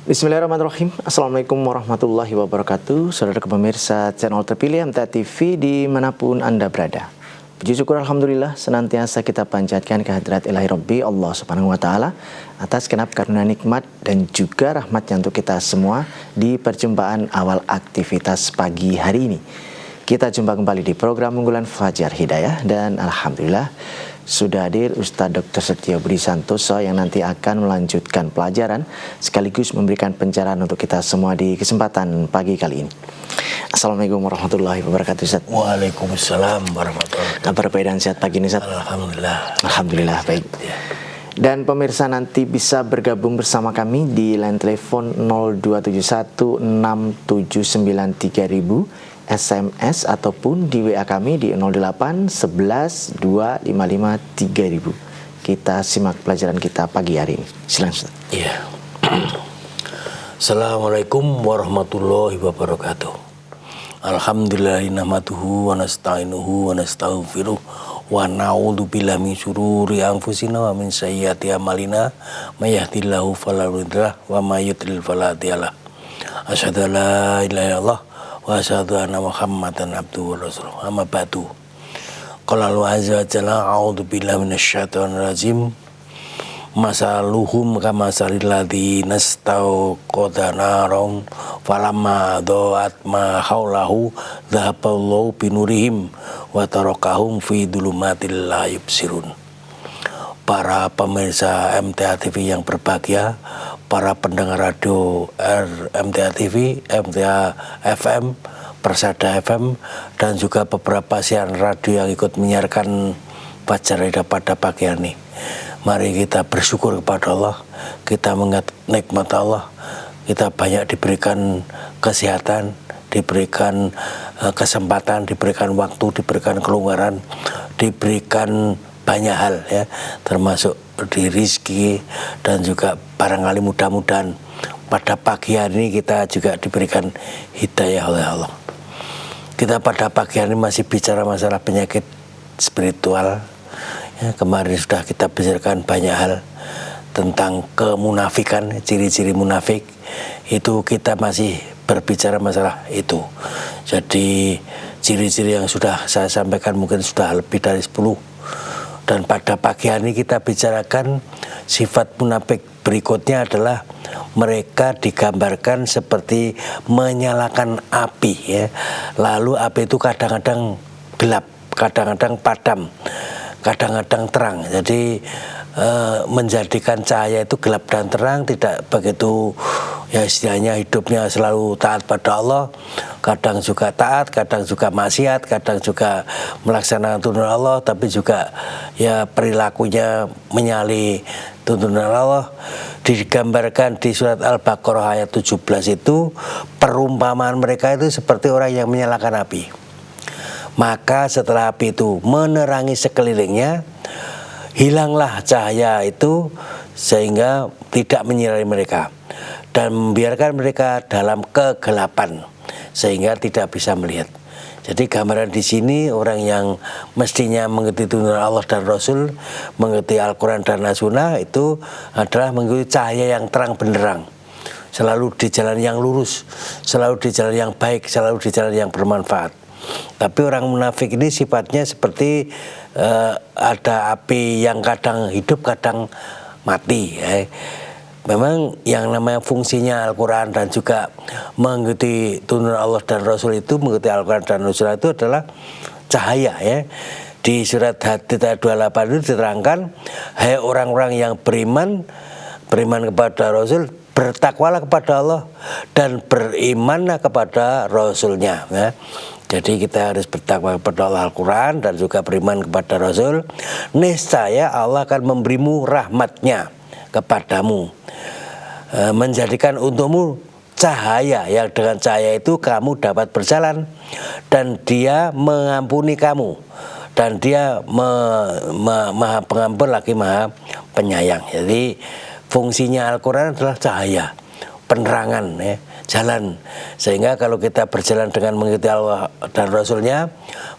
Bismillahirrahmanirrahim. Assalamualaikum warahmatullahi wabarakatuh. Saudara pemirsa channel terpilih MTA TV dimanapun Anda berada. Puji syukur Alhamdulillah senantiasa kita panjatkan kehadirat Ilahi Rabbi Allah Subhanahu wa Ta'ala atas genap karunia nikmat dan juga rahmatnya untuk kita semua di perjumpaan awal aktivitas pagi hari ini. Kita jumpa kembali di program unggulan Fajar Hidayah dan Alhamdulillah sudah hadir Ustadz Dr. Setio Budi Santoso yang nanti akan melanjutkan pelajaran sekaligus memberikan pencerahan untuk kita semua di kesempatan pagi kali ini. Assalamualaikum warahmatullahi wabarakatuh, Ustadz. Waalaikumsalam warahmatullahi wabarakatuh. Kabar baik dan sehat pagi ini, Ustadz? Alhamdulillah. Alhamdulillah baik. Dan pemirsa nanti bisa bergabung bersama kami di line telepon 02716793.000, SMS ataupun di WA kami di 08 11 255 3000. Kita simak pelajaran kita pagi hari ini. Silakan. Iya. Assalamualaikum warahmatullahi wabarakatuh. Alhamdulillah nahmaduhu wa nasta'inuhu wa nastaghfiruh wa na'udzu billahi min syururi anfusina wa min sayyiati a'malina may yahdihillahu fala mudhillalah wa may yudlil fala hadiyalah. Asyhadu an la ilaha illallah wa asyhadu anna Muhammadan abduhu wa rasuluh. Amma ba'du. Qala Allahu azza wa jalla a'udzu billahi minasyaitonir rajim. Masaluhum kamasalil ladzina istauqada narum falamma da'at ma haulahu dhahaballahu binurihim wa tarakahum fi dhulumatil la yubsirun. Para pemirsa MTA TV yang berbahagia, para pendengar radio MTA TV, MTA FM, Persada FM, dan juga beberapa siaran radio yang ikut menyiarkan Fajar Hidayah pada pagi hari ini. Mari kita bersyukur kepada Allah, kita mengingat nikmat Allah, kita banyak diberikan kesehatan, diberikan kesempatan, diberikan waktu, diberikan kelonggaran, diberikan banyak hal ya, termasuk di rizki, dan juga barangkali mudah-mudahan pada pagi hari ini kita juga diberikan hidayah oleh Allah. Kita pada pagi hari ini masih bicara masalah penyakit spiritual ya, kemarin sudah kita bicarakan banyak hal tentang kemunafikan, ciri-ciri munafik, itu kita masih berbicara masalah itu. Jadi ciri-ciri yang sudah saya sampaikan mungkin sudah lebih dari 10. Dan pada pagi hari ini kita bicarakan sifat munafik berikutnya adalah mereka digambarkan seperti menyalakan api ya. Lalu api itu kadang-kadang gelap, kadang-kadang padam, kadang-kadang terang. Jadi menjadikan cahaya itu gelap dan terang, tidak begitu ya, istilahnya hidupnya selalu taat pada Allah, kadang juga taat, kadang juga maksiat, kadang juga melaksanakan tuntunan Allah, tapi juga ya perilakunya menyalahi tuntunan Allah. Digambarkan di surat Al-Baqarah ayat 17 itu perumpamaan mereka itu seperti orang yang menyalakan api. Maka setelah api itu menerangi sekelilingnya, hilanglah cahaya itu sehingga tidak menyinari mereka dan membiarkan mereka dalam kegelapan sehingga tidak bisa melihat. Jadi gambaran di sini orang yang mestinya mengerti tuntunan Allah dan Rasul, mengerti Al-Quran dan As-Sunnah itu adalah mengikuti cahaya yang terang benderang, selalu di jalan yang lurus, selalu di jalan yang baik, selalu di jalan yang bermanfaat. Tapi orang munafik ini sifatnya seperti ada api yang kadang hidup kadang mati ya. Memang yang namanya fungsinya Al-Quran dan juga mengikuti tuntunan Allah dan Rasul itu, mengikuti Al-Quran dan Rasul itu adalah cahaya ya. Di surat Hadid ayat 28 itu diterangkan, hai orang-orang yang beriman kepada Rasul, bertakwalah kepada Allah dan berimanlah kepada Rasulnya ya. Jadi kita harus bertakwa kepada Allah Al-Quran dan juga beriman kepada Rasul. Niscaya Allah akan memberimu rahmatnya kepadamu, menjadikan untukmu cahaya yang dengan cahaya itu kamu dapat berjalan, dan Dia mengampuni kamu, dan Dia maha pengampun lagi maha penyayang. Jadi fungsinya Al-Quran adalah cahaya, penerangan ya, jalan. Sehingga kalau kita berjalan dengan mengikuti Allah dan Rasulnya,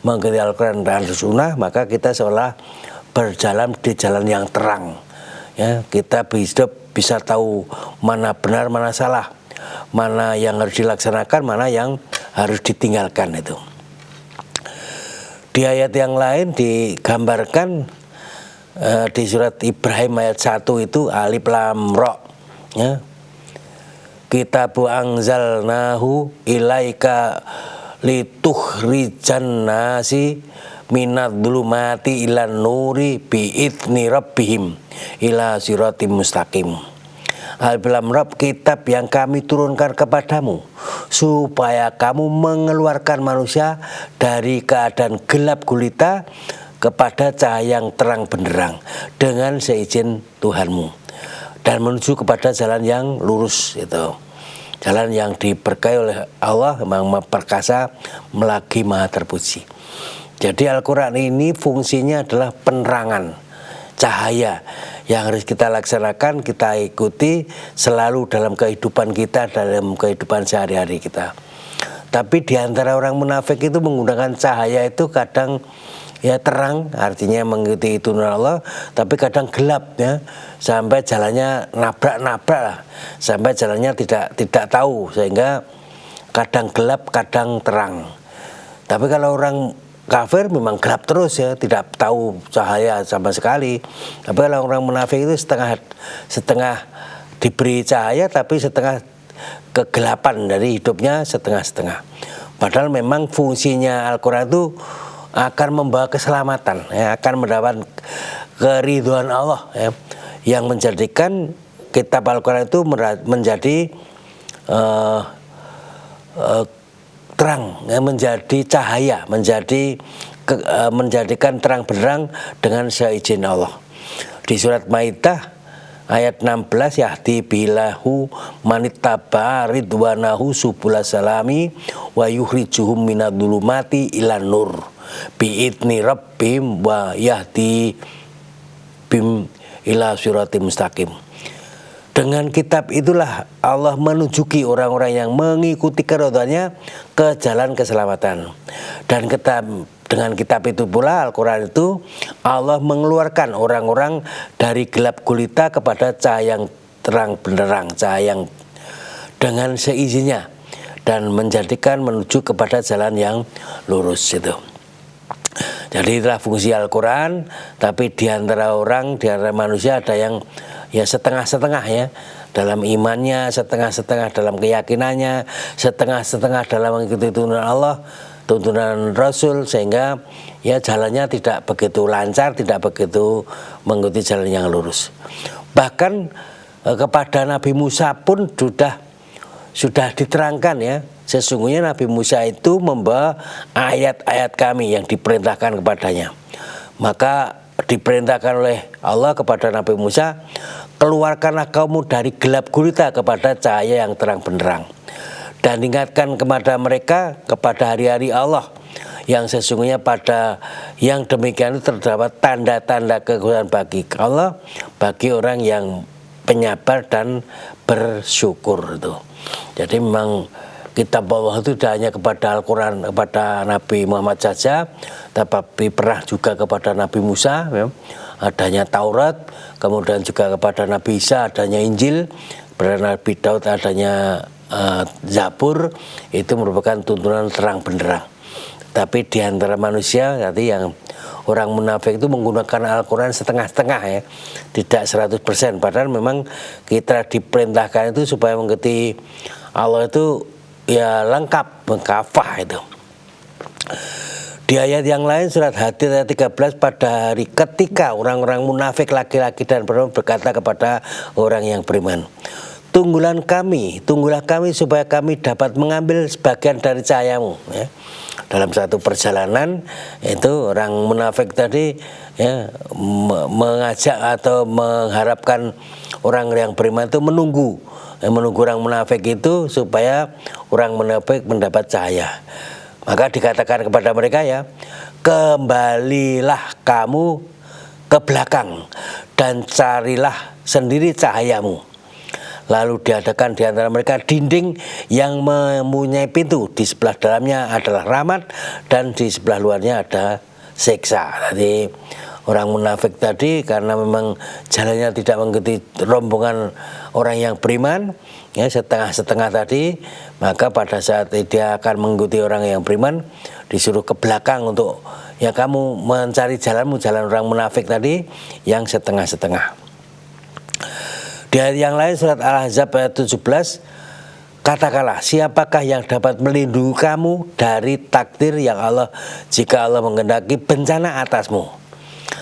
mengikuti Al-Quran dan Sunnah, maka kita seolah berjalan di jalan yang terang, Ya, kita hidup bisa tahu mana benar, mana salah, mana yang harus dilaksanakan, mana yang harus ditinggalkan itu. Di ayat yang lain digambarkan di surat Ibrahim ayat 1 itu alif lam ra, ya. Kitabu anzalnahu ilaika litukhrijan nasi minad dzulumati ilan nuri biidzni rabbihim ila siratim mustaqim. Al-Lam, kitab yang kami turunkan kepadamu supaya kamu mengeluarkan manusia dari keadaan gelap gulita kepada cahaya yang terang benderang dengan seizin Tuhanmu dan menuju kepada jalan yang lurus itu. Jalan yang diberkahi oleh Allah, memang Maha Perkasa, lagi Maha Terpuji. Jadi Al-Quran ini fungsinya adalah penerangan, cahaya yang harus kita laksanakan, kita ikuti selalu dalam kehidupan kita, dalam kehidupan sehari-hari kita. Tapi di antara orang munafik itu menggunakan cahaya itu kadang ya terang, artinya mengikuti tuntunan Allah, tapi kadang gelap, ya, sampai jalannya nabrak-nabrak lah, sampai jalannya tidak tahu, sehingga kadang gelap, kadang terang. Tapi kalau orang kafir memang gelap terus, ya, tidak tahu cahaya sama sekali. Tapi kalau orang munafik itu setengah diberi cahaya, tapi setengah kegelapan dari hidupnya, setengah-setengah. Padahal memang fungsinya Al-Quran itu akan membawa keselamatan, ya, akan mendapat keridhaan Allah, ya, yang menjadikan kitab Al-Quran itu menjadi terang, ya, menjadi cahaya, menjadikan terang benderang dengan seizin Allah. Di surat Maidah ayat 16, yahdi bilahu manittaba ridwanahu subulas salami wa yukhrijuhum minadz-dzulumati ilan nur biidzni rabbihim wa yahdi bim ila siratim mustaqim. Dengan kitab itulah Allah menunjuki orang-orang yang mengikuti keridhaannya ke jalan keselamatan. Dan dengan kitab itu pula, Al-Quran itu, Allah mengeluarkan orang-orang dari gelap gulita kepada cahaya yang terang benderang, cahaya yang dengan seizinnya, dan menjadikan menuju kepada jalan yang lurus itu. Jadi itulah fungsi Al-Quran. Tapi di antara manusia ada yang ya setengah-setengah, ya, dalam imannya, setengah-setengah dalam keyakinannya, setengah-setengah dalam mengikuti tuntunan Allah, tuntunan Rasul, sehingga ya jalannya tidak begitu lancar, tidak begitu mengikuti jalan yang lurus. Bahkan kepada Nabi Musa pun sudah diterangkan, ya, sesungguhnya Nabi Musa itu membawa ayat-ayat kami yang diperintahkan kepadanya. Maka diperintahkan oleh Allah kepada Nabi Musa, keluarkanlah kamu dari gelap gulita kepada cahaya yang terang benderang, dan ingatkan kepada mereka kepada hari-hari Allah, yang sesungguhnya pada yang demikian itu terdapat tanda-tanda kekuasaan bagi Allah, bagi orang yang penyabar dan bersyukur itu. Jadi memang kitab Allah itu tidak hanya kepada Al-Quran, kepada Nabi Muhammad saja, tapi pernah juga kepada Nabi Musa, ya, adanya Taurat, kemudian juga kepada Nabi Isa adanya Injil, kepada Nabi Daud adanya Zabur. Itu merupakan tuntunan terang benderang. Tapi di antara manusia tadi yang orang munafik itu menggunakan Al-Quran setengah-setengah, ya, tidak 100%. Padahal memang kita diperintahkan itu supaya mengikuti Allah itu ya lengkap, mengkafah itu. Di ayat yang lain surat Hadid ayat 13, pada hari ketika orang-orang munafik laki-laki dan perempuan berkata kepada orang yang beriman, tunggulah kami supaya kami dapat mengambil sebagian dari cahayamu, ya. Dalam satu perjalanan itu orang munafik tadi, ya, mengajak atau mengharapkan orang yang beriman itu menunggu orang munafik itu supaya orang munafik mendapat cahaya. Maka dikatakan kepada mereka, ya, kembalilah kamu ke belakang dan carilah sendiri cahayamu. Lalu diadakan di antara mereka dinding yang mempunyai pintu, di sebelah dalamnya adalah rahmat dan di sebelah luarnya ada siksa. Jadi Orang munafik tadi karena memang jalannya tidak mengikuti rombongan orang yang beriman, ya setengah-setengah tadi, maka pada saat dia akan mengikuti orang yang beriman, disuruh ke belakang untuk ya kamu mencari jalanmu, jalan orang munafik tadi yang setengah-setengah. Di ayat yang lain surat Al-Ahzab ayat 17, katakanlah, siapakah yang dapat melindungi kamu dari takdir yang Allah jika Allah menghendaki bencana atasmu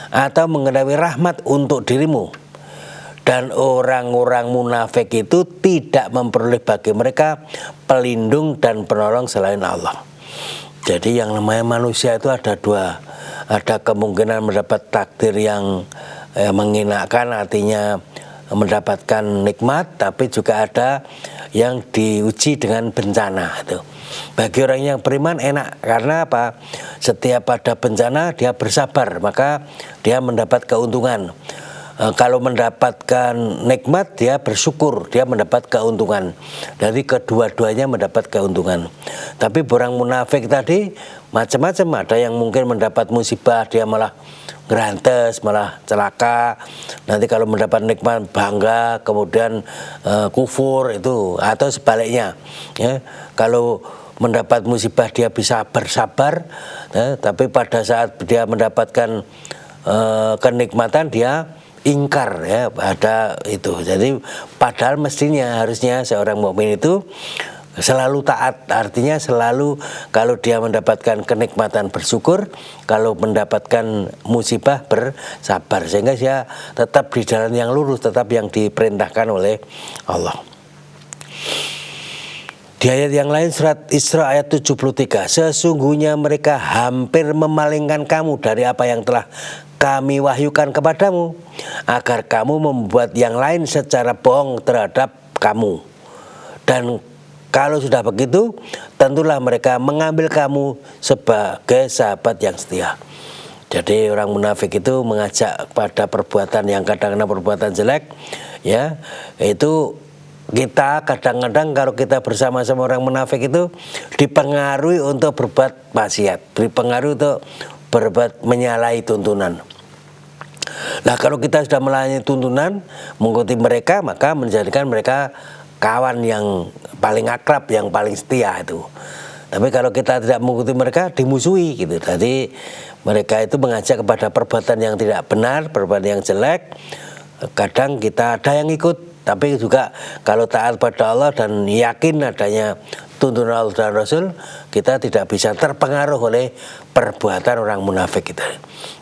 atau menghendaki rahmat untuk dirimu. Dan orang-orang munafik itu tidak memperoleh bagi mereka pelindung dan penolong selain Allah. Jadi yang namanya manusia itu ada dua. Ada kemungkinan mendapat takdir yang mengenakan, artinya mendapatkan nikmat, tapi juga ada yang diuji dengan bencana itu. Bagi orang yang beriman enak, karena apa? Setiap ada bencana dia bersabar, maka dia mendapat keuntungan. Kalau mendapatkan nikmat dia bersyukur, dia mendapat keuntungan. Jadi kedua-duanya mendapat keuntungan. Tapi orang munafik tadi macam-macam, ada yang mungkin mendapat musibah dia malah ngerantes, malah celaka. Nanti kalau mendapat nikmat bangga, kemudian kufur itu, atau sebaliknya. Ya, kalau mendapat musibah dia bisa bersabar, ya, tapi pada saat dia mendapatkan kenikmatan dia ingkar, ya, ada itu. Jadi padahal mestinya harusnya seorang mukmin itu selalu taat, artinya selalu kalau dia mendapatkan kenikmatan bersyukur, kalau mendapatkan musibah bersabar, sehingga dia tetap di jalan yang lurus, tetap yang diperintahkan oleh Allah. Di ayat yang lain surat Isra ayat 73, sesungguhnya mereka hampir memalingkan kamu dari apa yang telah kami wahyukan kepadamu, agar kamu membuat yang lain secara bohong terhadap kamu. Dan kalau sudah begitu, tentulah mereka mengambil kamu sebagai sahabat yang setia. Jadi orang munafik itu mengajak pada perbuatan yang kadang-kadang perbuatan jelek, ya, itu kita kadang-kadang kalau kita bersama-sama orang munafik itu dipengaruhi untuk berbuat maksiat, dipengaruhi untuk berbuat menyalahi tuntunan. Nah, kalau kita sudah melayani tuntunan, mengikuti mereka, maka menjadikan mereka kawan yang paling akrab, yang paling setia itu. Tapi kalau kita tidak mengikuti mereka, dimusuhi gitu. Jadi mereka itu mengajak kepada perbuatan yang tidak benar, perbuatan yang jelek. Kadang kita ada yang ikut, tapi juga kalau taat pada Allah dan yakin adanya tuntunan Allah dan Rasul, kita tidak bisa terpengaruh oleh perbuatan orang munafik kita.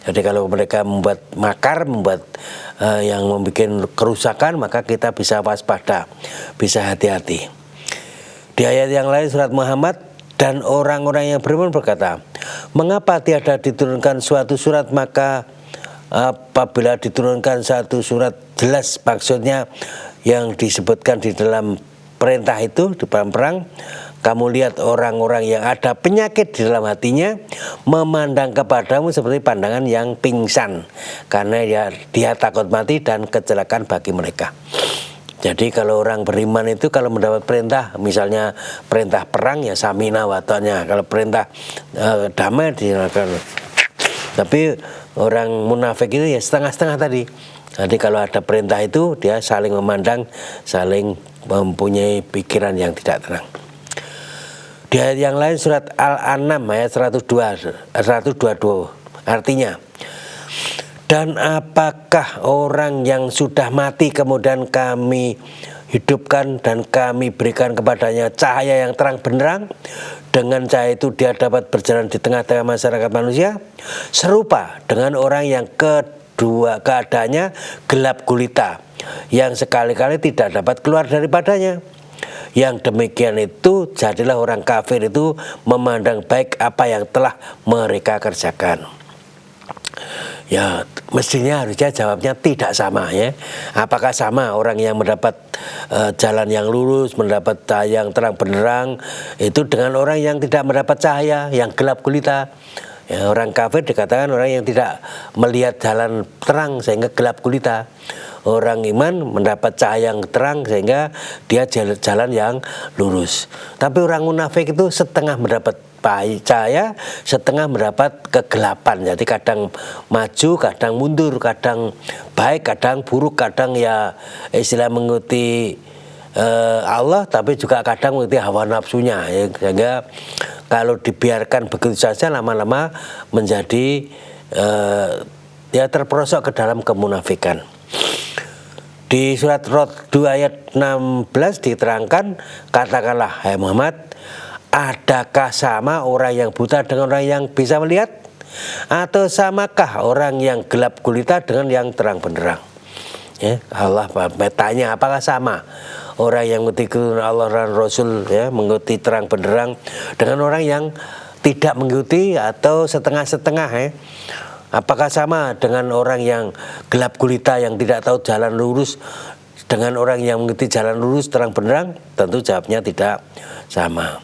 Jadi kalau mereka membuat makar, membuat yang membuat kerusakan, maka kita bisa waspada, bisa hati-hati. Di ayat yang lain surat Muhammad, dan orang-orang yang beriman berkata, mengapa tiada diturunkan suatu surat, maka apabila diturunkan satu surat jelas maksudnya yang disebutkan di dalam perintah itu di dalam perang, kamu lihat orang-orang yang ada penyakit di dalam hatinya memandang kepadamu seperti pandangan yang pingsan, karena dia takut mati dan kecelakaan bagi mereka. Jadi kalau orang beriman itu kalau mendapat perintah, misalnya perintah perang ya samina watanya, kalau perintah damai dilakukan. Tapi orang munafik itu ya setengah-setengah tadi. Jadi kalau ada perintah itu dia saling memandang, saling mempunyai pikiran yang tidak tenang. Di ayat yang lain surat Al-An'am ayat 122, artinya, dan apakah orang yang sudah mati kemudian kami hidupkan dan kami berikan kepadanya cahaya yang terang benderang, dengan cahaya itu dia dapat berjalan di tengah-tengah masyarakat manusia, serupa dengan orang yang kedua keadaannya gelap gulita, yang sekali-kali tidak dapat keluar daripadanya. Yang demikian itu jadilah orang kafir itu memandang baik apa yang telah mereka kerjakan. Ya mestinya harusnya jawabnya tidak sama, ya. Apakah sama orang yang mendapat jalan yang lurus, mendapat cahaya yang terang benderang itu dengan orang yang tidak mendapat cahaya yang gelap gulita? Ya, orang kafir dikatakan orang yang tidak melihat jalan terang sehingga gelap gulita. Orang iman mendapat cahaya yang terang sehingga dia jalan yang lurus. Tapi orang munafik itu setengah mendapat cahaya, setengah mendapat kegelapan. Jadi kadang maju, kadang mundur, kadang baik, kadang buruk, kadang ya istilah mengikuti Allah, tapi juga kadang mengikuti hawa nafsunya ya. Sehingga kalau dibiarkan begitu saja lama-lama menjadi ya terperosok ke dalam kemunafikan. Di surat Rod 2 ayat 16 diterangkan, katakanlah hai Muhammad, adakah sama orang yang buta dengan orang yang bisa melihat? Atau samakah orang yang gelap gulita dengan yang terang benderang? Ya, Allah tanya, apakah sama orang yang mengikuti Allah dan Rasul ya, mengikuti terang benderang dengan orang yang tidak mengikuti atau setengah-setengah ya? Apakah sama dengan orang yang gelap gulita yang tidak tahu jalan lurus dengan orang yang mengikuti jalan lurus terang benderang? Tentu jawabnya tidak sama.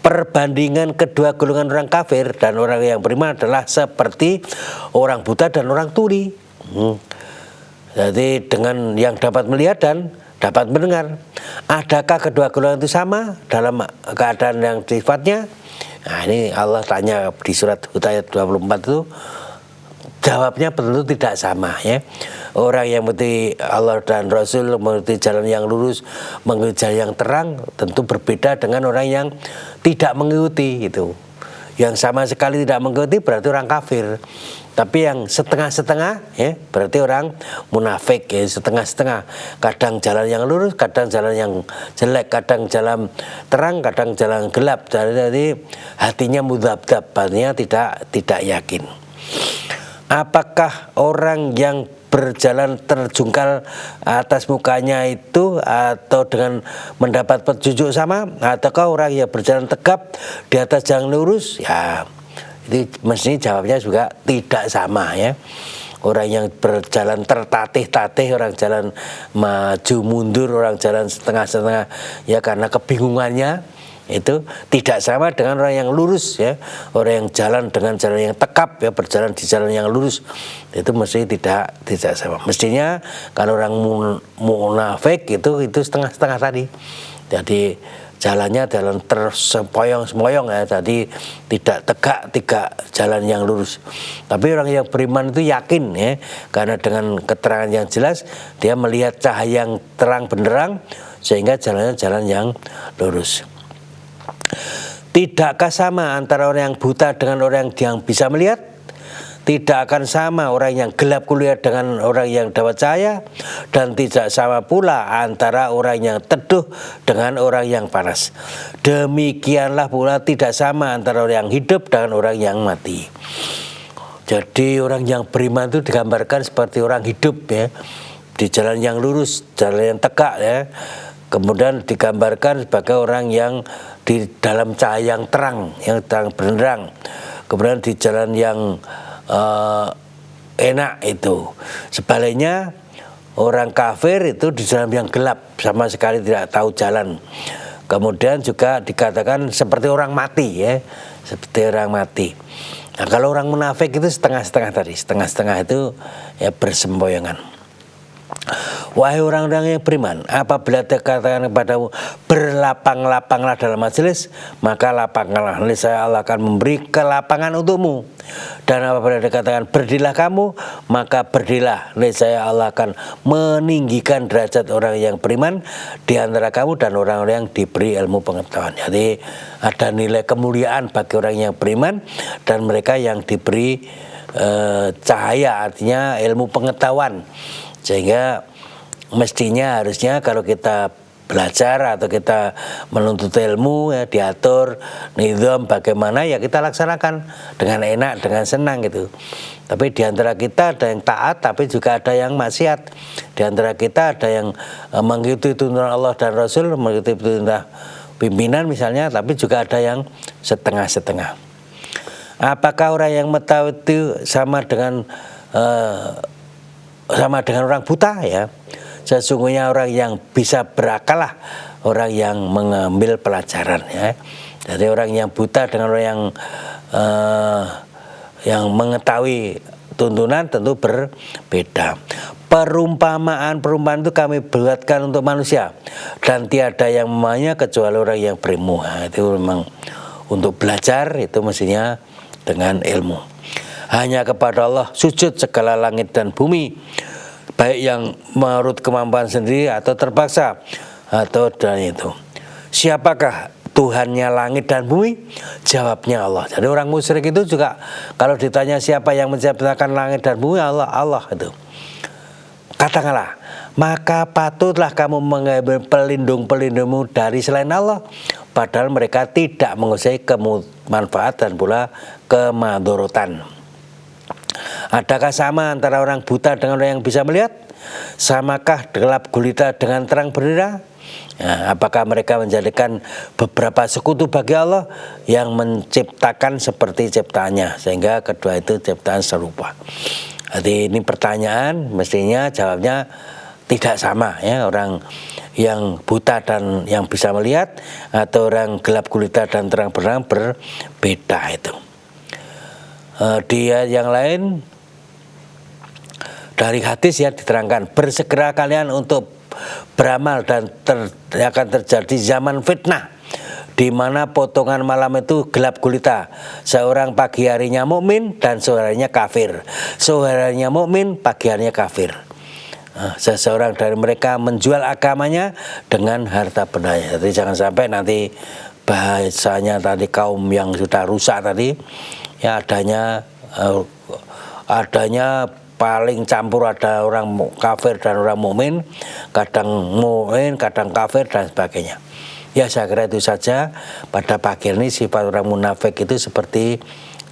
Perbandingan kedua golongan orang kafir dan orang yang beriman adalah seperti orang buta dan orang tuli. Jadi dengan yang dapat melihat dan dapat mendengar, adakah kedua golongan itu sama dalam keadaan yang sifatnya? Nah ini Allah tanya di surat Hud ayat 24 itu, jawabnya tentu tidak sama ya. Orang yang mengikuti Allah dan Rasul, mengikuti jalan yang lurus, mengikuti jalan yang terang, tentu berbeda dengan orang yang tidak mengikuti itu. Yang sama sekali tidak mengikuti berarti orang kafir. Tapi yang setengah-setengah ya berarti orang munafik ya, setengah-setengah. Kadang jalan yang lurus, kadang jalan yang jelek, kadang jalan terang, kadang jalan gelap. Jadi hatinya mudhabdhab, artinya tidak yakin. Apakah orang yang berjalan terjungkal atas mukanya itu atau dengan mendapat petunjuk sama, ataukah orang yang berjalan tegap di atas jalan lurus? Ya, ini mestinya jawabnya juga tidak sama ya. Orang yang berjalan tertatih-tatih, orang jalan maju mundur, orang jalan setengah-setengah ya karena kebingungannya, itu tidak sama dengan orang yang lurus ya. Orang yang jalan dengan jalan yang tekap ya, berjalan di jalan yang lurus, itu mesti tidak sama. Mestinya kalau orang munafik itu setengah-setengah tadi. Jadi jalannya jalan tersempoyong-sempoyong ya, jadi tidak tegak, tidak jalan yang lurus. Tapi orang yang beriman itu yakin ya, karena dengan keterangan yang jelas dia melihat cahaya yang terang benderang sehingga jalannya jalan yang lurus. Tidakkah sama antara orang yang buta dengan orang yang bisa melihat? Tidak akan sama orang yang gelap gulita dengan orang yang dapat cahaya, dan tidak sama pula antara orang yang teduh dengan orang yang panas. Demikianlah pula tidak sama antara orang yang hidup dengan orang yang mati. Jadi orang yang beriman itu digambarkan seperti orang hidup ya, di jalan yang lurus, jalan yang tegak ya. Kemudian digambarkan sebagai orang yang di dalam cahaya yang terang benderang. Kemudian di jalan yang enak itu. Sebaliknya orang kafir itu di jalan yang gelap, sama sekali tidak tahu jalan. Kemudian juga dikatakan seperti orang mati ya, seperti orang mati. Nah kalau orang munafik itu setengah-setengah tadi, setengah-setengah itu ya bersempoyongan. Wahai orang-orang yang beriman, apabila dikatakan kepadamu berlapang-lapanglah dalam majelis, maka lapanglah, niscaya Allah akan memberi kelapangan untukmu. Dan apabila dikatakan berdirilah kamu, maka berdirilah, niscaya Allah akan meninggikan derajat orang yang beriman di antara kamu dan orang-orang yang diberi ilmu pengetahuan. Jadi ada nilai kemuliaan bagi orang yang beriman dan mereka yang diberi cahaya, artinya ilmu pengetahuan. Sehingga mestinya harusnya kalau kita belajar atau kita menuntut ilmu ya, diatur nizam bagaimana ya kita laksanakan dengan enak, dengan senang gitu. Tapi di antara kita ada yang taat, tapi juga ada yang maksiat. Di antara kita ada yang mengikuti tuntunan Allah dan Rasul, mengikuti tuntunan pimpinan misalnya, tapi juga ada yang setengah-setengah. Apakah orang yang mengetahui itu sama dengan orang buta ya? Sesungguhnya orang yang bisa berakal lah orang yang mengambil pelajaran ya. Jadi orang yang buta dengan orang yang mengetahui tuntunan tentu berbeda. Perumpamaan itu kami buatkan untuk manusia dan tiada yang memahaminya kecuali orang yang berilmu. Nah, itu memang untuk belajar itu mestinya dengan ilmu. Hanya kepada Allah sujud segala langit dan bumi, baik yang menurut kemampuan sendiri atau terpaksa, atau dan itu. Siapakah Tuhannya langit dan bumi? Jawabnya Allah. Jadi orang musyrik itu juga kalau ditanya siapa yang menciptakan langit dan bumi, Allah itu. Katakanlah, maka patutlah kamu mengambil pelindung-pelindungmu dari selain Allah, padahal mereka tidak menguasai kemanfaat dan pula kemadorotan. Adakah sama antara orang buta dengan orang yang bisa melihat? Samakah gelap gulita dengan terang benderang? Nah, apakah mereka menjadikan beberapa sekutu bagi Allah yang menciptakan seperti ciptaannya, sehingga kedua itu ciptaan serupa? Jadi ini pertanyaan, mestinya jawabnya tidak sama ya, orang yang buta dan yang bisa melihat, atau orang gelap gulita dan terang benderang berbeda itu. Di ayat yang lain dari hadis ya diterangkan, bersegera kalian untuk beramal dan akan terjadi zaman fitnah di mana potongan malam itu gelap gulita. Seorang pagi harinya mukmin dan sore harinya kafir. Sore harinya mukmin, pagi harinya kafir. Seseorang dari mereka menjual agamanya dengan harta bendanya. Jadi jangan sampai nanti bahasanya tadi kaum yang sudah rusak tadi ya adanya paling campur, ada orang kafir dan orang mukmin, kadang mukmin, kadang kafir dan sebagainya. Ya saya kira itu saja. Pada pagi ini sifat orang munafik itu seperti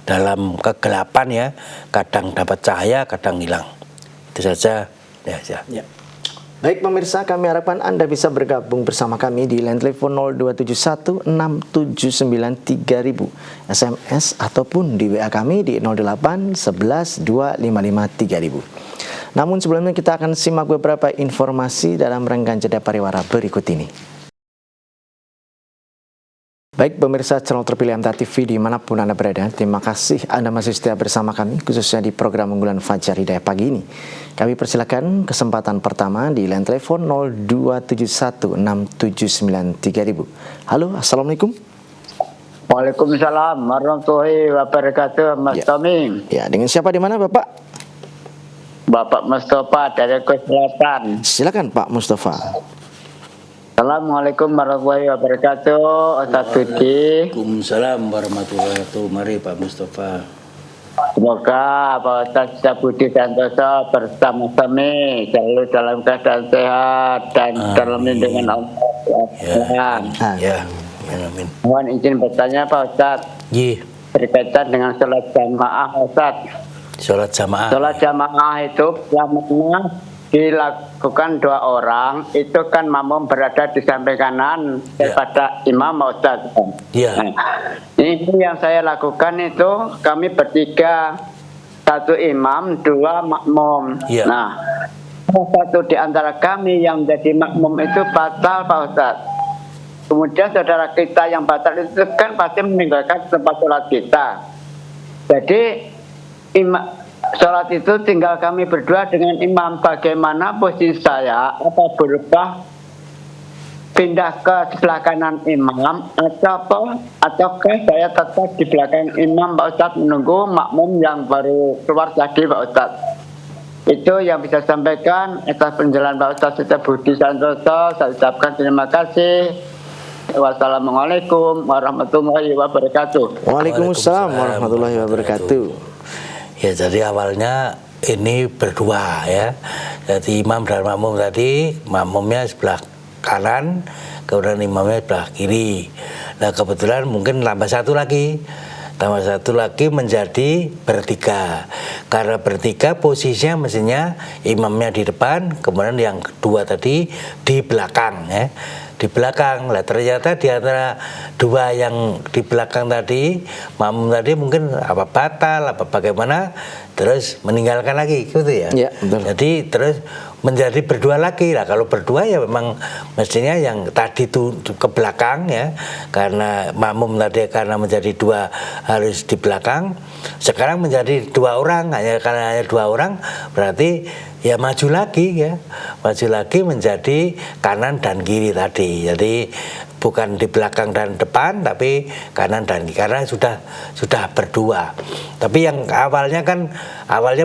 dalam kegelapan ya, kadang dapat cahaya, kadang hilang. Itu saja. Ya. Baik pemirsa, kami harapkan Anda bisa bergabung bersama kami di line telepon 02716793.000, SMS ataupun di WA kami di 08112553.000. Namun sebelumnya kita akan simak beberapa informasi dalam rangkaian jeda pariwara berikut ini. Baik pemirsa channel terpilih MTA TV dimanapun Anda berada, terima kasih Anda masih setia bersama kami, khususnya di program unggulan Fajar Hidayah pagi ini. Kami persilakan kesempatan pertama di line telepon 02716793.000. Halo, Assalamualaikum. Waalaikumsalam warahmatullahi wabarakatuh, Mas Tomim. Ya, dengan siapa di mana Bapak? Bapak Mustafa dari Selatan. Silakan Pak Mustafa. Assalamualaikum warahmatullahi wabarakatuh, Ustaz Budi. Waalaikumsalam warahmatullahi wabarakatuh. Mari Pak Mustafa. Semoga Pak Ustaz Budi Santoso bersama kami selalu dalam keadaan sehat dan dalam lindungan Allah. Ya, amin. Mohon izin bertanya Pak Ustaz, berkaitan dengan sholat jamaah Ustaz. Sholat jamaah. Sholat jamaah itu yang dilakukan dua orang, itu kan makmum berada di samping kanan daripada imam Ustaz. Ini yang saya lakukan itu kami bertiga, satu imam, dua makmum. Nah, satu di antara kami yang menjadi makmum itu batal Pak Ustaz. Kemudian saudara kita yang batal itu kan pasti meninggalkan tempat sholat kita. Jadi sholat itu tinggal kami berdua dengan imam. Bagaimana posisi saya? Apa berubah pindah ke sebelah kanan imam ataukah saya tetap di belakang imam Pak Ustadz menunggu makmum yang baru keluar tadi Pak Ustadz? Itu yang bisa sampaikan atas penjelasan Pak Ustadz Siti Budi Santoso. Saya ucapkan terima kasih. Wassalamualaikum warahmatullahi wabarakatuh. Waalaikumsalam warahmatullahi wabarakatuh. Ya, jadi awalnya ini berdua ya. Jadi imam dan makmum tadi, makmumnya sebelah kanan, kemudian imamnya sebelah kiri. Nah kebetulan mungkin tambah satu lagi menjadi bertiga. Karena bertiga posisinya mestinya imamnya di depan, kemudian yang kedua tadi di belakang ya. Di belakang lah, ternyata di antara dua yang di belakang tadi, makmum tadi mungkin apa batal apa bagaimana, terus meninggalkan lagi gitu ya. Ya, betul. Jadi terus menjadi berdua lagi lah. Kalau berdua ya memang mestinya yang tadi itu ke belakang ya, karena makmum tadi karena menjadi dua harus di belakang. Sekarang menjadi dua orang, karena hanya dua orang berarti ya maju lagi ya, maju lagi menjadi kanan dan kiri tadi. Jadi bukan di belakang dan depan, tapi kanan dan kiri, karena sudah berdua. Tapi yang awalnya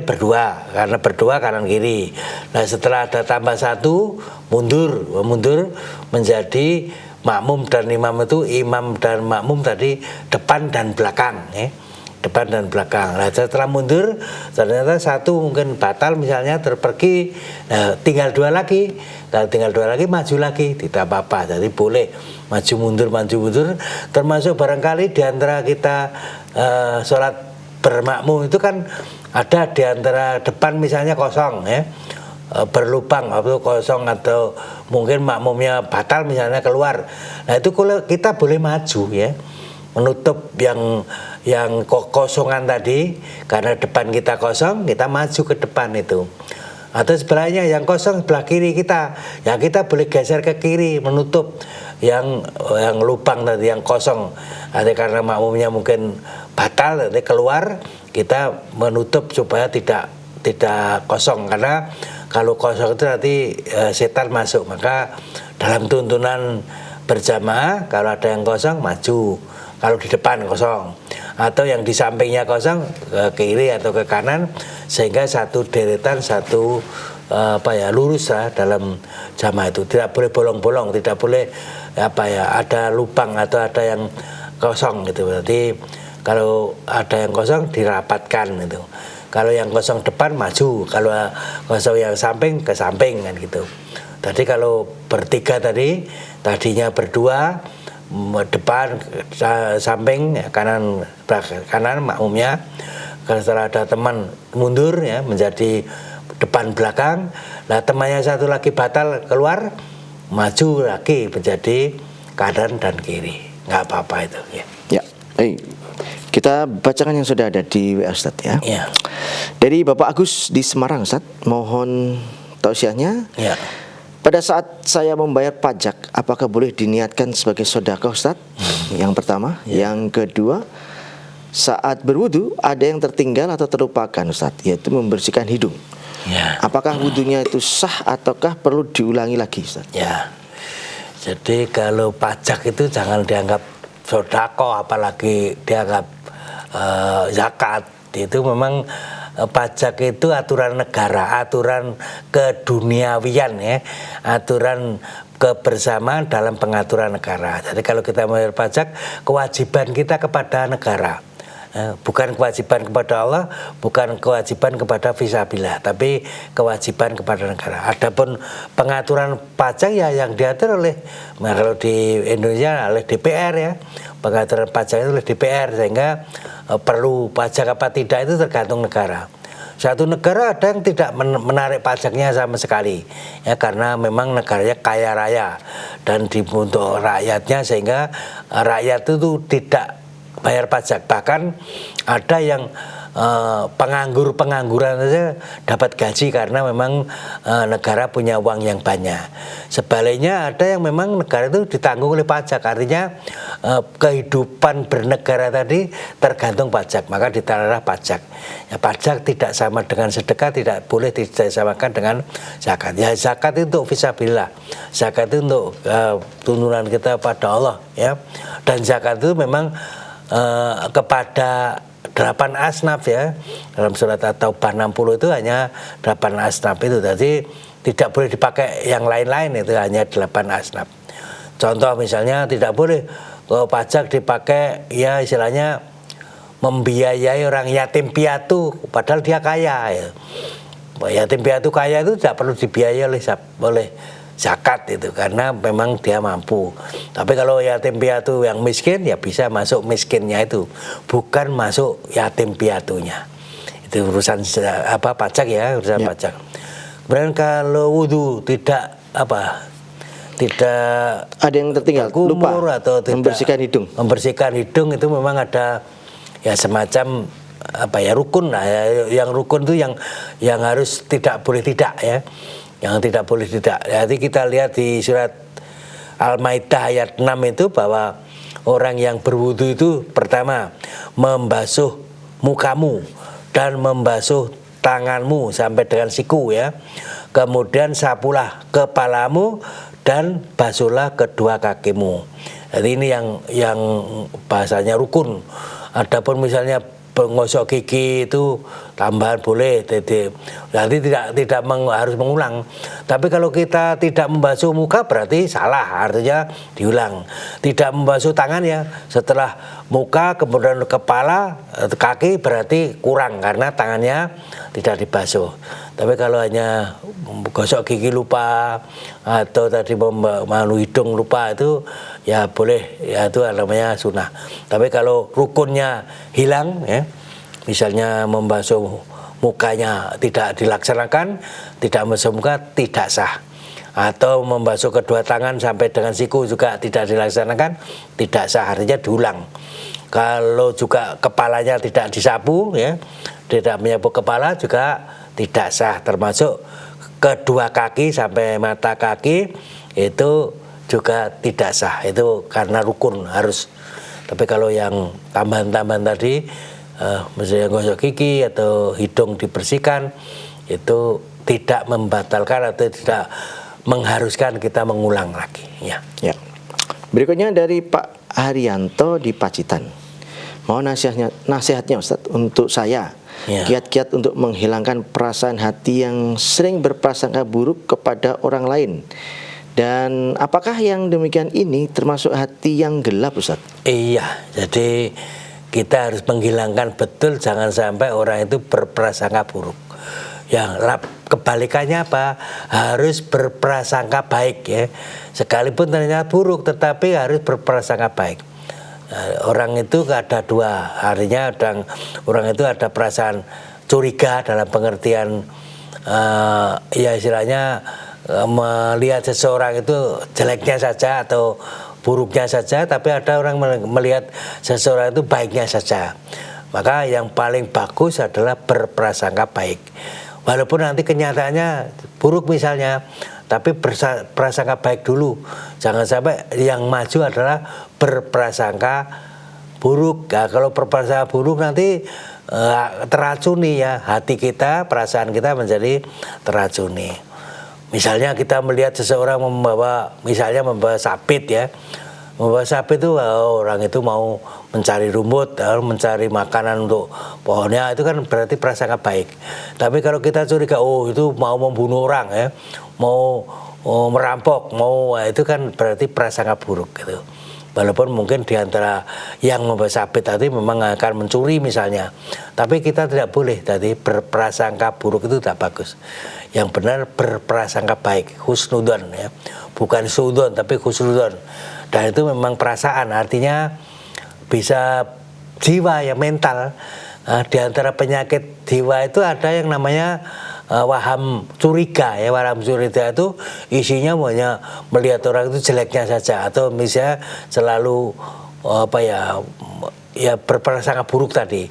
berdua, karena berdua kanan kiri. Nah setelah ada tambah satu, mundur menjadi makmum dan imam itu, imam dan makmum tadi depan dan belakang ya. Depan dan belakang. Nah setelah mundur ternyata satu mungkin batal misalnya terpergi, nah, tinggal dua lagi maju lagi, tidak apa-apa. Jadi boleh maju mundur, termasuk barangkali di antara kita sholat bermakmum itu kan ada di antara depan misalnya kosong ya, berlubang atau kosong, atau mungkin makmumnya batal misalnya keluar. Nah itu kita boleh maju ya, menutup yang kosongan tadi, karena depan kita kosong, kita maju ke depan itu. Atau sebenarnya yang kosong sebelah kiri kita, ya kita boleh geser ke kiri menutup yang lubang tadi, yang kosong. Nanti karena makmumnya mungkin batal, nanti keluar, kita menutup supaya tidak kosong, karena kalau kosong itu nanti setan masuk. Maka dalam tuntunan berjamaah, kalau ada yang kosong maju, kalau di depan kosong, atau yang di sampingnya kosong ke kiri atau ke kanan, sehingga satu deretan, satu lurus lah dalam jamaah itu. Tidak boleh bolong-bolong, tidak boleh ada lubang atau ada yang kosong gitu. Berarti kalau ada yang kosong dirapatkan gitu. Kalau yang kosong depan maju, kalau kosong yang samping ke samping kan gitu. Tadi kalau bertiga tadinya berdua, depan, samping, kanan makmumnya. Kalau setelah ada teman mundur ya menjadi depan belakang, nah temannya satu lagi batal keluar, maju lagi menjadi kanan dan kiri, nggak apa-apa itu ya. Ya, kita bacakan yang sudah ada di WA Ustaz ya. Ya. Dari Bapak Agus di Semarang Ustaz, mohon tausiahnya. Ya. Pada saat saya membayar pajak, apakah boleh diniatkan sebagai sedekah Ustaz? Yang pertama. Yang kedua, saat berwudu ada yang tertinggal atau terlupakan Ustaz, yaitu membersihkan hidung. Ya. Apakah wudunya itu sah ataukah perlu diulangi lagi Ustaz? Ya. Jadi kalau pajak itu jangan dianggap sedekah, apalagi dianggap zakat. Itu memang pajak itu aturan negara, aturan keduniawian ya, aturan kebersamaan dalam pengaturan negara. Jadi kalau kita membayar pajak, kewajiban kita kepada negara, bukan kewajiban kepada Allah, bukan kewajiban kepada fisabilillah, tapi kewajiban kepada negara. Adapun pengaturan pajak ya yang diatur oleh, kalau di Indonesia oleh DPR ya, pengaturan pajak itu oleh DPR, sehingga perlu pajak apa tidak itu tergantung negara. Satu negara ada yang tidak menarik pajaknya sama sekali ya, karena memang negaranya kaya raya dan untuk rakyatnya, sehingga rakyat itu tidak bayar pajak. Bahkan ada yang pengangguran saja dapat gaji karena memang negara punya uang yang banyak. Sebaliknya ada yang memang negara itu ditanggung oleh pajak, artinya kehidupan bernegara tadi tergantung pajak, maka ditaruhlah pajak. Ya, pajak tidak sama dengan sedekah, tidak boleh disamakan dengan zakat. Ya zakat itu untuk fisabilillah, zakat itu untuk tuntunan kita pada Allah ya. Dan zakat itu memang kepada 8 asnaf ya. Dalam surat At-Taubah 60 itu hanya 8 asnaf itu. Jadi tidak boleh dipakai yang lain-lain, itu hanya 8 asnaf. Contoh misalnya tidak boleh pajak dipakai ya istilahnya membiayai orang yatim piatu padahal dia kaya ya. Yatim piatu kaya itu tidak perlu dibiayai oleh zakat itu, karena memang dia mampu. Tapi kalau yatim piatu yang miskin ya bisa masuk miskinnya itu, bukan masuk yatim piatunya. Itu urusan pajak ya, urusan pajak. Kemudian kalau wudu tidak ada yang tertinggal, lupa atau tidak membersihkan hidung itu memang ada ya semacam rukun lah ya. Yang rukun itu yang harus tidak boleh tidak ya. Yang tidak boleh tidak. Jadi kita lihat di surat Al-Maidah ayat 6 itu bahwa orang yang berwudu itu pertama membasuh mukamu dan membasuh tanganmu sampai dengan siku ya. Kemudian sapulah kepalamu dan basuhlah kedua kakimu. Jadi ini yang bahasanya rukun. Adapun misalnya menggosok gigi itu tambahan boleh, nanti tidak harus mengulang. Tapi kalau kita tidak membasuh muka berarti salah, artinya diulang. Tidak membasuh tangan ya, setelah muka kemudian kepala, kaki berarti kurang karena tangannya tidak dibasuh. Tapi kalau hanya gosok gigi lupa atau tadi memalu hidung lupa itu ya boleh, ya itu namanya sunnah. Tapi kalau rukunnya hilang ya, misalnya membasuh mukanya tidak dilaksanakan, tidak membasuh muka tidak sah. Atau membasuh kedua tangan sampai dengan siku juga tidak dilaksanakan, tidak sah, artinya diulang. Kalau juga kepalanya tidak disapu ya, tidak menyapu kepala juga tidak sah, termasuk kedua kaki sampai mata kaki itu juga tidak sah, itu karena rukun harus. Tapi kalau yang tambahan-tambahan tadi, misalnya gosok gigi atau hidung dibersihkan, itu tidak membatalkan atau tidak mengharuskan kita mengulang lagi. Ya. Ya. Berikutnya dari Pak Haryanto di Pacitan. Mohon nasihatnya Ustadz untuk saya. Ya. Kiat-kiat untuk menghilangkan perasaan hati yang sering berprasangka buruk kepada orang lain. Dan apakah yang demikian ini termasuk hati yang gelap, Ustadz? Iya, jadi kita harus menghilangkan betul, jangan sampai orang itu berprasangka buruk. Yang kebalikannya apa? Harus berprasangka baik ya. Sekalipun ternyata buruk, tetapi harus berprasangka baik. Orang itu ada dua, artinya orang itu ada perasaan curiga dalam pengertian ya istilahnya melihat seseorang itu jeleknya saja atau buruknya saja, tapi ada orang melihat seseorang itu baiknya saja. Maka yang paling bagus adalah berprasangka baik. Walaupun nanti kenyataannya buruk misalnya, tapi berprasangka baik dulu. Jangan sampai yang maju adalah berprasangka buruk. Nah, kalau berprasangka buruk nanti teracuni ya hati kita, perasaan kita menjadi teracuni. Misalnya kita melihat seseorang membawa sabit ya. Membawa sabit itu orang itu mau mencari rumput, mencari makanan untuk pohonnya, itu kan berarti prasangka baik. Tapi kalau kita curiga, itu mau membunuh orang ya, mau merampok, itu kan berarti prasangka buruk gitu. Walaupun mungkin diantara yang membawa sabit tadi memang akan mencuri misalnya, tapi kita tidak boleh tadi berprasangka buruk, itu tidak bagus. Yang benar berprasangka baik, husnudon ya, bukan sudon tapi husnudon. Dan itu memang perasaan, artinya bisa jiwa ya, mental. Di antara penyakit jiwa itu ada yang namanya waham curiga ya. Waham curiga itu isinya hanya melihat orang itu jeleknya saja, atau misalnya selalu berprasangka buruk tadi.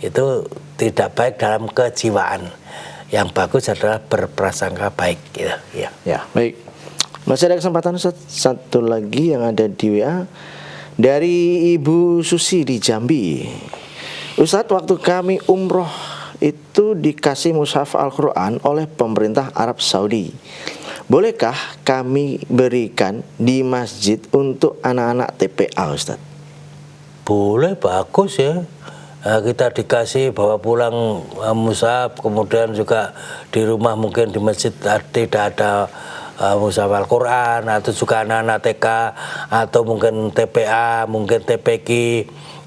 Itu tidak baik dalam kejiwaan. Yang bagus adalah berprasangka baik gitu, ya. Ya, baik. Masih ada kesempatan Ustaz, satu lagi yang ada di WA dari Ibu Susi di Jambi. Ustadz, waktu kami umroh itu dikasih mushaf Al-Quran oleh pemerintah Arab Saudi. Bolehkah kami berikan di masjid untuk anak-anak TPA, Ustadz? Boleh, bagus ya. Kita dikasih bawa pulang mushaf, kemudian juga di rumah mungkin di masjid tidak ada mushaf Al-Quran, atau juga anak-anak TK atau mungkin TPA, mungkin TPQ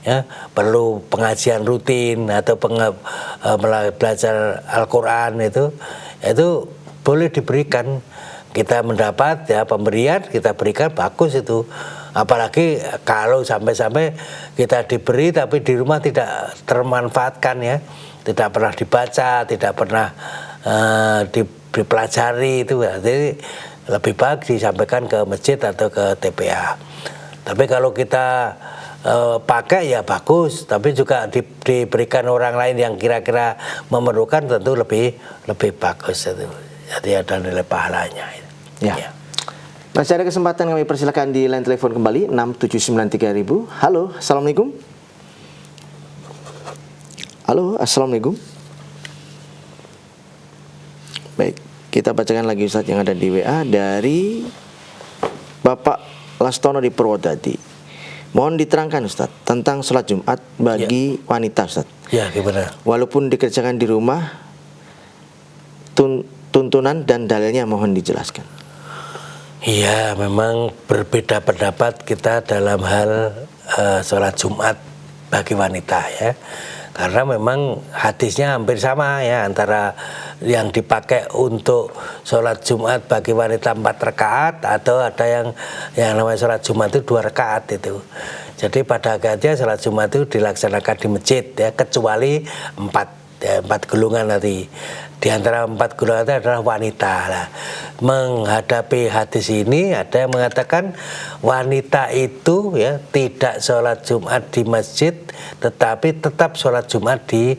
ya, perlu pengajian rutin atau belajar Al-Quran, itu boleh diberikan. Kita mendapat ya pemberian, kita berikan, bagus itu. Apalagi kalau sampai-sampai kita diberi tapi di rumah tidak termanfaatkan ya, tidak pernah dibaca, tidak pernah dipelajari, itu jadi lebih baik disampaikan ke masjid atau ke TPA. Tapi kalau kita pakai ya bagus, tapi juga diberikan orang lain yang kira-kira memerlukan, tentu lebih bagus itu. Jadi ada nilai pahalanya. Ya. Masih ada kesempatan, kami persilakan di line telepon kembali 6793000. Halo, assalamualaikum. Halo, assalamualaikum. Baik, kita bacakan lagi Ustadz yang ada di WA dari Bapak Lastono di Purwodadi. Mohon diterangkan Ustadz tentang sholat Jumat bagi wanita Ustadz. Ya, gimana? Walaupun dikerjakan di rumah, tuntunan dan dalilnya mohon dijelaskan. Iya, memang berbeda pendapat kita dalam hal sholat Jumat bagi wanita ya. Karena memang hadisnya hampir sama ya, antara yang dipakai untuk sholat Jumat bagi wanita 4 rakaat atau ada yang namanya sholat Jumat itu 2 rakaat itu. Jadi pada akhirnya sholat Jumat itu dilaksanakan di masjid ya, kecuali 4 golongan nanti. Di antara 4 golongan itu adalah wanita lah. Menghadapi hadis ini ada yang mengatakan wanita itu ya tidak sholat Jumat di masjid, tetapi tetap sholat Jumat di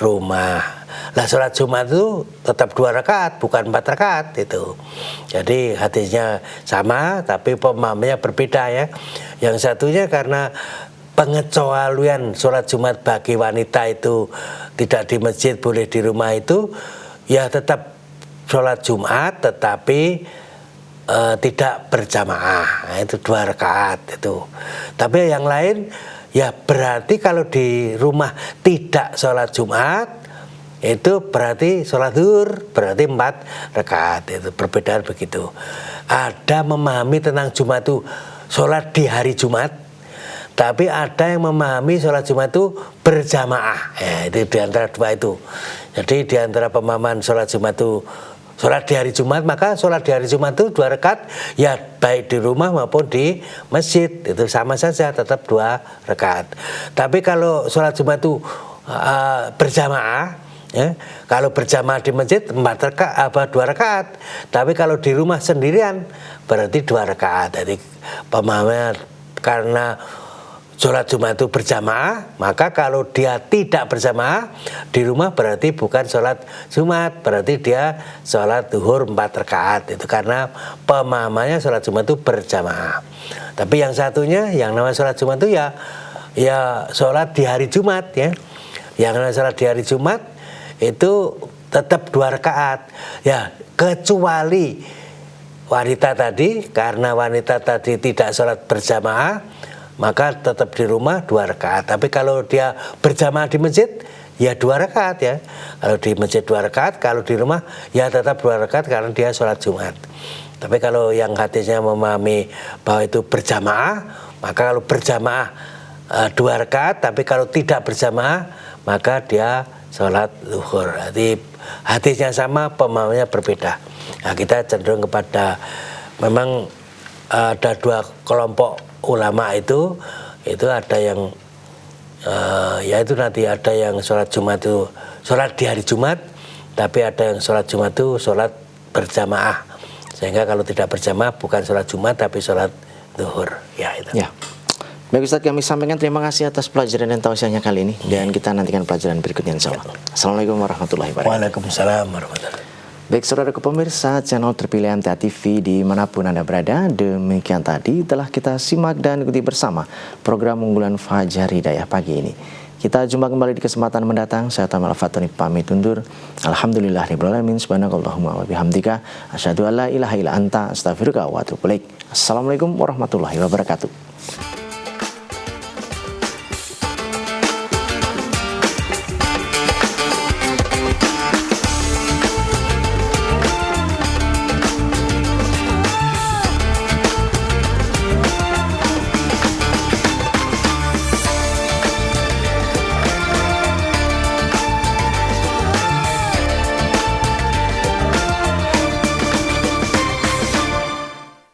rumah. Lah sholat Jumat itu tetap 2 rakaat, bukan 4 rakaat itu. Jadi hadisnya sama, tapi pemahamannya berbeda ya. Yang satunya karena pengecualian sholat Jumat bagi wanita itu tidak di masjid, boleh di rumah itu, ya tetap sholat Jumat tetapi tidak berjamaah. Nah, itu 2 rakaat itu. Tapi yang lain ya berarti kalau di rumah tidak sholat Jumat itu berarti sholat zuhur, berarti 4 rakaat. Itu perbedaan begitu. Ada memahami tentang Jumat itu sholat di hari Jumat, tapi ada yang memahami sholat Jumat itu berjamaah. Ya, itu di antara dua itu. Jadi di antara pemahaman sholat Jumat itu sholat di hari Jumat, maka sholat di hari Jumat itu 2 rakaat, ya baik di rumah maupun di masjid. Itu sama saja, tetap 2 rakaat. Tapi kalau sholat Jumat itu berjamaah, ya, kalau berjamaah di masjid 2 rakaat. Tapi kalau di rumah sendirian berarti 2 rakaat. Jadi pemahamannya karena sholat Jumat itu berjamaah, maka kalau dia tidak berjamaah di rumah berarti bukan sholat Jumat, berarti dia sholat zuhur 4 rakaat. Itu karena pemahamannya sholat Jumat itu berjamaah. Tapi yang satunya, yang namanya sholat Jumat itu ya sholat di hari Jumat ya. Yang namanya sholat di hari Jumat itu tetap 2 rakaat. Ya, kecuali wanita tadi, karena wanita tadi tidak sholat berjamaah, maka tetap di rumah 2 rakaat. Tapi kalau dia berjamaah di masjid, ya 2 rakaat ya. Kalau di masjid 2 rakaat, kalau di rumah ya tetap 2 rakaat karena dia sholat Jumat. Tapi kalau yang hadisnya memahami bahwa itu berjamaah, maka kalau berjamaah 2 rakaat, tapi kalau tidak berjamaah maka dia sholat zuhur. Jadi hadisnya sama, pemahamannya berbeda. Nah, kita cenderung kepada memang ada 2 kelompok ulama itu ada yang yaitu nanti ada yang sholat Jumat itu sholat di hari Jumat, tapi ada yang sholat Jumat itu sholat berjamaah, sehingga kalau tidak berjamaah bukan sholat Jumat tapi sholat zuhur ya itu. Ya. Baik Ustadz, kami sampaikan terima kasih atas pelajaran dan tausiahnya kali ini, dan kita nantikan pelajaran berikutnya insyaallah. Assalamualaikum warahmatullahi wabarakatuh. Waalaikumsalam warahmatullahi wabarakatuh. Baik saudara pemirsa channel terpilih MTA TV dimanapun Anda berada, demikian tadi telah kita simak dan ikuti bersama program unggulan Fajar Hidayah pagi ini. Kita jumpa kembali di kesempatan mendatang. Saya Tamal Fatoni pamit undur. Alhamdulillahirabbil alamin. Subhanakallahumma wa bihamdika asyhadu an la ilaha illa anta astaghfiruka wa atubu ilaik. Assalamualaikum warahmatullahi wabarakatuh.